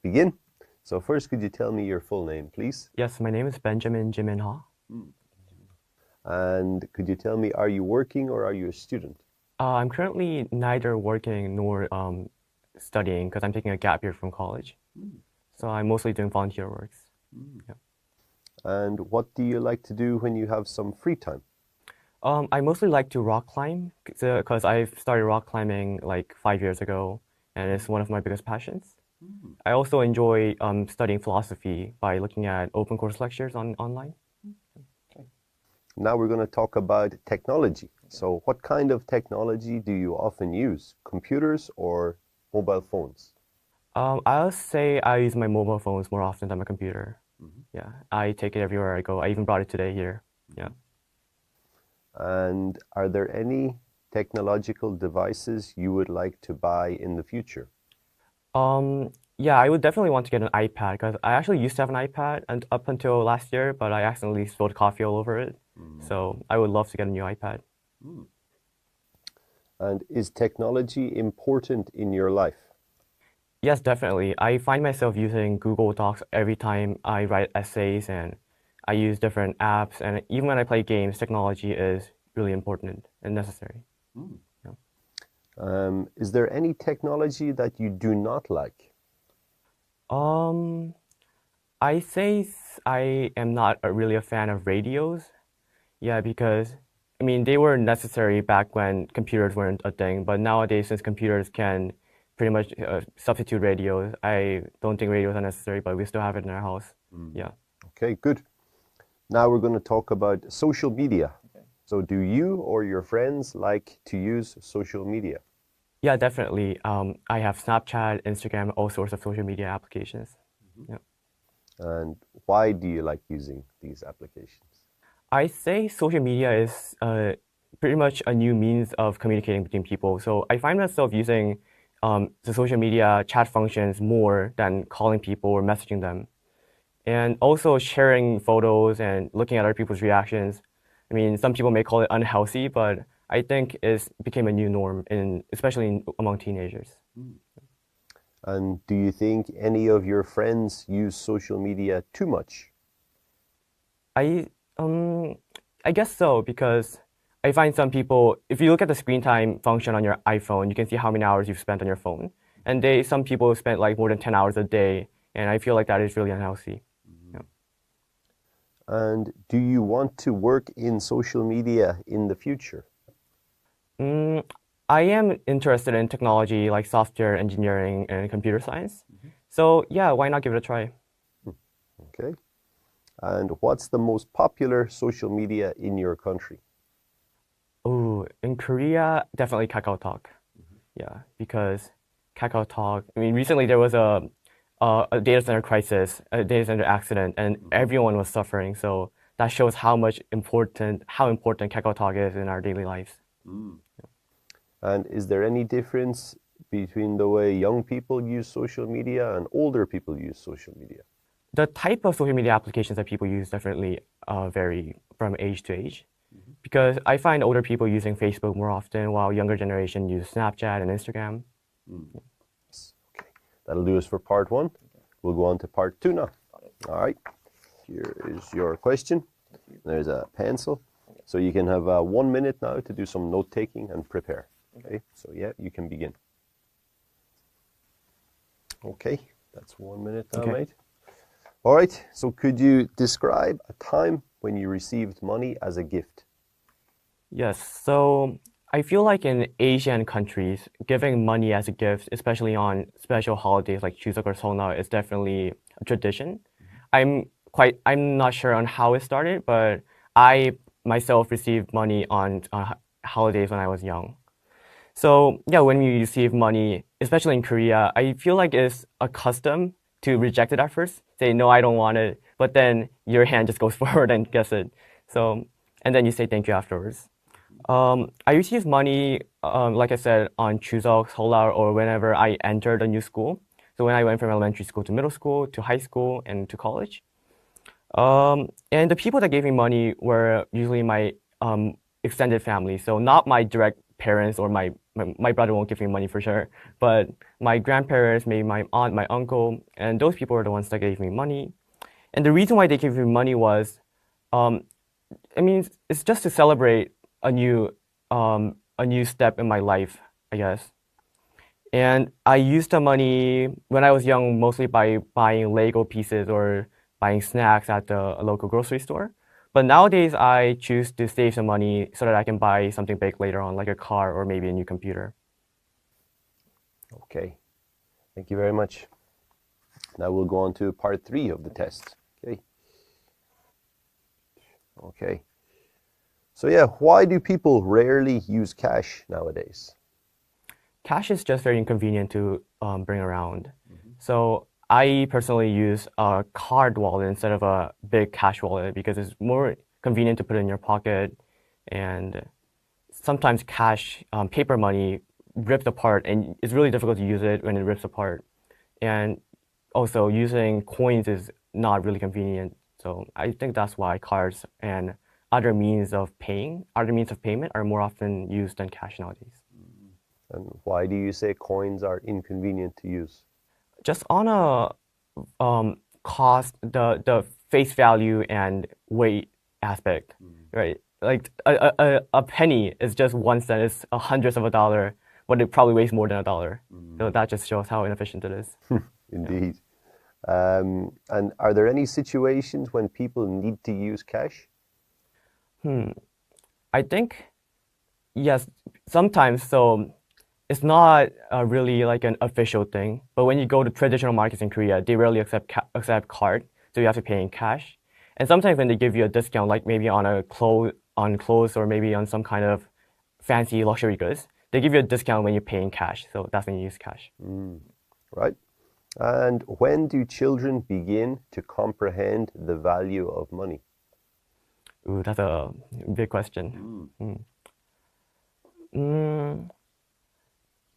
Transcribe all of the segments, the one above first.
begin. So first, could you tell me your full name, please? Yes, my name is Benjamin Jimin Ha. And could you tell me, are you working or are you a student? I'm currently neither working nor studying because I'm taking a gap year from college. So I'm mostly doing volunteer works. Yeah. And what do you like to do when you have some free time? I mostly like to rock climb because I started rock climbing like 5 years ago, and it's one of my biggest passions. I also enjoy studying philosophy by looking at open course lectures online. Now we're going to talk about technology. So what kind of technology do you often use? Computers or mobile phones? I'll say I use my mobile phones more often than my computer. Yeah, I take it everywhere I go. I even brought it today here. Yeah. And are there any technological devices you would like to buy in the future? Yeah, I would definitely want to get an iPad because I actually used to have an iPad and up until last year, but I accidentally spilled coffee all over it. So I would love to get a new iPad. And is technology important in your life? Yes, definitely. I find myself using Google Docs every time I write essays, and I use different apps, and even when I play games, technology is really important and necessary. Yeah. Is there any technology that you do not like? I say I am not really a fan of radios. Yeah, because I mean they were necessary back when computers weren't a thing, but nowadays since computers can pretty much substitute radios, I don't think radios are necessary, but we still have it in our house. Yeah. Okay, good. Now we're going to talk about social media. So do you or your friends like to use social media? Yeah, definitely. I have Snapchat, Instagram, all sorts of social media applications. Yeah. And why do you like using these applications? I say social media is pretty much a new means of communicating between people. So I find myself using the social media chat functions more than calling people or messaging them. And also sharing photos and looking at other people's reactions. I mean, some people may call it unhealthy, but I think it became a new norm, especially among teenagers. And do you think any of your friends use social media too much? I guess so, because I find some people, if you look at the screen time function on your iPhone, you can see how many hours you've spent on your phone. And some people spend like more than 10 hours a day, and I feel like that is really unhealthy. Yeah. And do you want to work in social media in the future? I am interested in technology like software engineering and computer science. So yeah, why not give it a try? Okay. And what's the most popular social media in your country? Oh, in Korea, definitely KakaoTalk. Yeah, because KakaoTalk, I mean, recently there was a data center crisis, a data center accident, and everyone was suffering. So that shows how important KakaoTalk is in our daily lives. And is there any difference between the way young people use social media and older people use social media? The type of social media applications that people use definitely vary from age to age. Because I find older people using Facebook more often, while younger generation use Snapchat and Instagram. Okay, that'll do us for part one. We'll go on to part two now. All right, here is your question. There's a pencil. So you can have 1 minute now to do some note-taking and prepare. Okay, so yeah, you can begin. Okay, that's 1 minute now, mate. All right, so could you describe a time when you received money as a gift? Yes, so I feel like in Asian countries, giving money as a gift, especially on special holidays like Chuseok or Seollal, is definitely a tradition. I'm not sure on how it started, but I myself received money on holidays when I was young. So yeah, when we receive money, especially in Korea, I feel like it's a custom to reject it at first, say, no, I don't want it, but then your hand just goes forward and gets it. So, and then you say thank you afterwards. I received money, like I said, on Chuseok, Seollal, or whenever I entered a new school. So when I went from elementary school to middle school, to high school, and to college. And the people that gave me money were usually my extended family. So not my direct parents or my brother won't give me money for sure, but my grandparents, maybe my aunt, my uncle, and those people are the ones that gave me money. And the reason why they gave me money was, it's just to celebrate a new step in my life, I guess. And I used the money when I was young mostly by buying Lego pieces or buying snacks at the local grocery store. But nowadays, I choose to save some money so that I can buy something big later on, like a car or maybe a new computer. Okay, thank you very much. Now we'll go on to part 3 of the test. Okay. So yeah, why do people rarely use cash nowadays? Cash is just very inconvenient to bring around. So I personally use a card wallet instead of a big cash wallet because it's more convenient to put it in your pocket. And sometimes cash, paper money, rips apart, and it's really difficult to use it when it rips apart. And also, using coins is not really convenient. So I think that's why cards and other means of payment are more often used than cash nowadays. And why do you say coins are inconvenient to use? Just on a cost, the face value and weight aspect, right? Like a penny is just 1 cent, it's a hundredth of a dollar, but it probably weighs more than a dollar. So that just shows how inefficient it is. Indeed. And are there any situations when people need to use cash? I think, yes, sometimes. So it's not really like an official thing, but when you go to traditional markets in Korea, they rarely accept card, so you have to pay in cash. And sometimes when they give you a discount, like maybe on clothes or maybe on some kind of fancy luxury goods, they give you a discount when you pay in cash. So that's when you use cash. Right. And when do children begin to comprehend the value of money? Ooh, that's a big question.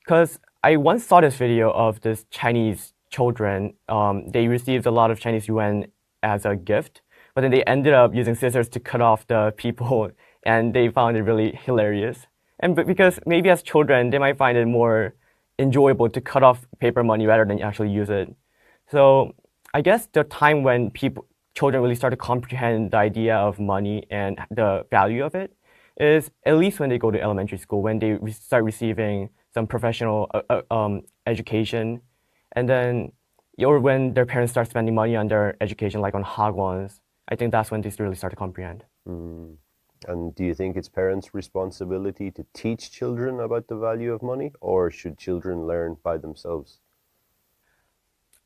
Because I once saw this video of this Chinese children. They received a lot of Chinese yuan as a gift, but then they ended up using scissors to cut off the people, and they found it really hilarious. And because maybe as children, they might find it more enjoyable to cut off paper money rather than actually use it. So I guess the time when children really start to comprehend the idea of money and the value of it is at least when they go to elementary school, when they start receiving some professional education, and then or when their parents start spending money on their education, like on hagwons. I think that's when they really start to comprehend. And do you think it's parents' responsibility to teach children about the value of money, or should children learn by themselves?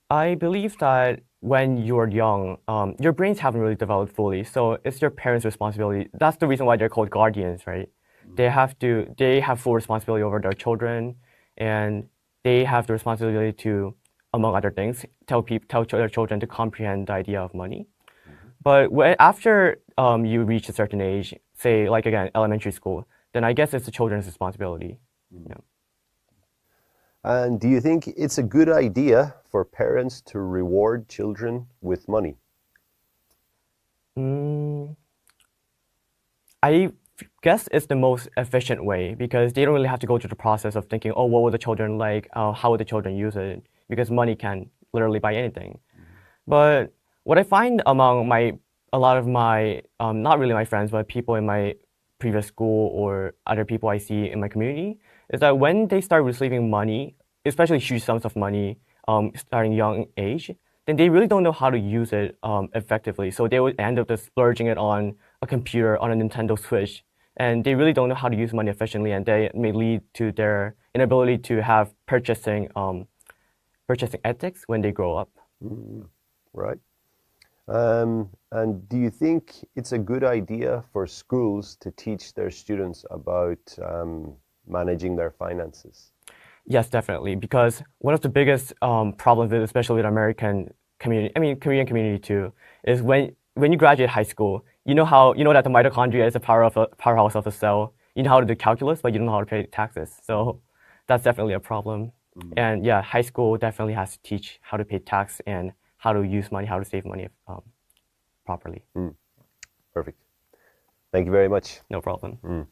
I believe that when you're young, your brains haven't really developed fully, so it's your parents' responsibility. That's the reason why they're called guardians, right? They have full responsibility over their children, and they have the responsibility to, among other things, tell their children to comprehend the idea of money. But after you reach a certain age, say like again elementary school, then I guess it's the children's responsibility. And do you think it's a good idea for parents to reward children with money? I guess it's the most efficient way because they don't really have to go through the process of thinking, oh, what would the children like? How would the children use it? Because money can literally buy anything. But what I find among a lot of my, not really my friends, but people in my previous school or other people I see in my community, is that when they start receiving money, especially huge sums of money, starting young age, then they really don't know how to use it effectively. So they would end up just splurging it on a computer, on a Nintendo Switch, and they really don't know how to use money efficiently, and they may lead to their inability to have purchasing ethics when they grow up. Right. And do you think it's a good idea for schools to teach their students about managing their finances? Yes, definitely. Because one of the biggest problems, especially with American community, Korean community too, is when you graduate high school, you know that the mitochondria is a powerhouse of a cell. You know how to do calculus, but you don't know how to pay taxes. So that's definitely a problem. And yeah, high school definitely has to teach how to pay tax and how to use money, how to save money properly. Perfect. Thank you very much. No problem.